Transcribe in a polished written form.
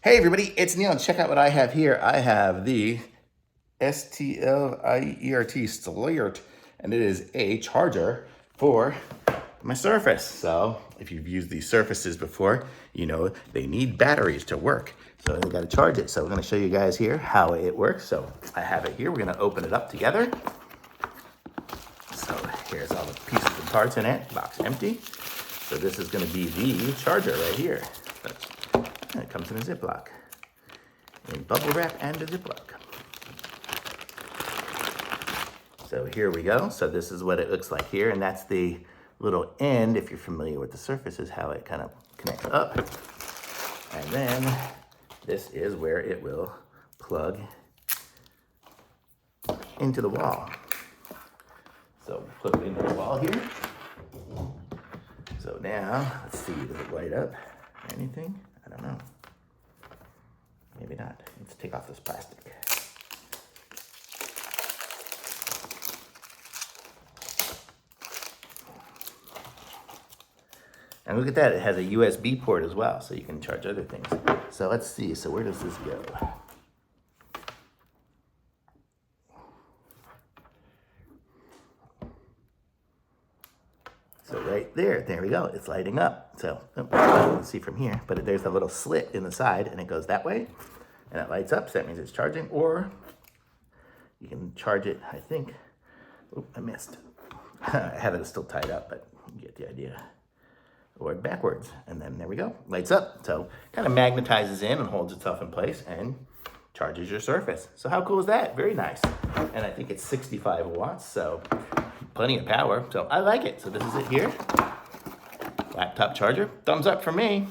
Hey everybody, it's Neil, and check out what I have here. I have the STLIERT, and it is a charger for my Surface. So if you've used these Surfaces before, you know they need batteries to work. So they gotta charge it. So I'm gonna show you guys here how it works. So I have it here. We're gonna open it up together. So here's all the pieces and parts in it. Box empty. So this is gonna be the charger right here. And it comes in a Ziploc, in bubble wrap and a Ziploc. So here we go. So this is what it looks like here, and that's the little end, if you're familiar with the Surface, is how it kind of connects up. And then this is where it will plug into the wall. So plug it into the wall here. So now, let's see, does it light up? Anything? I don't know. Maybe not. Let's take off this plastic. And look at that, it has a USB port as well, so you can charge other things. So let's see, so where does this go? So right there we go, it's lighting up. So let's see from here, but there's a little slit in the side and it goes that way and it lights up, so that means it's charging. Or you can charge it, I think, oh, I missed. I have it still tied up, but you get the idea. Or backwards, and then there we go, lights up. So kind of magnetizes in and holds itself in place and charges your Surface. So how cool is that? Very nice. And I think it's 65 watts, so plenty of power. So I like it. So this is it here. Laptop charger, thumbs up for me.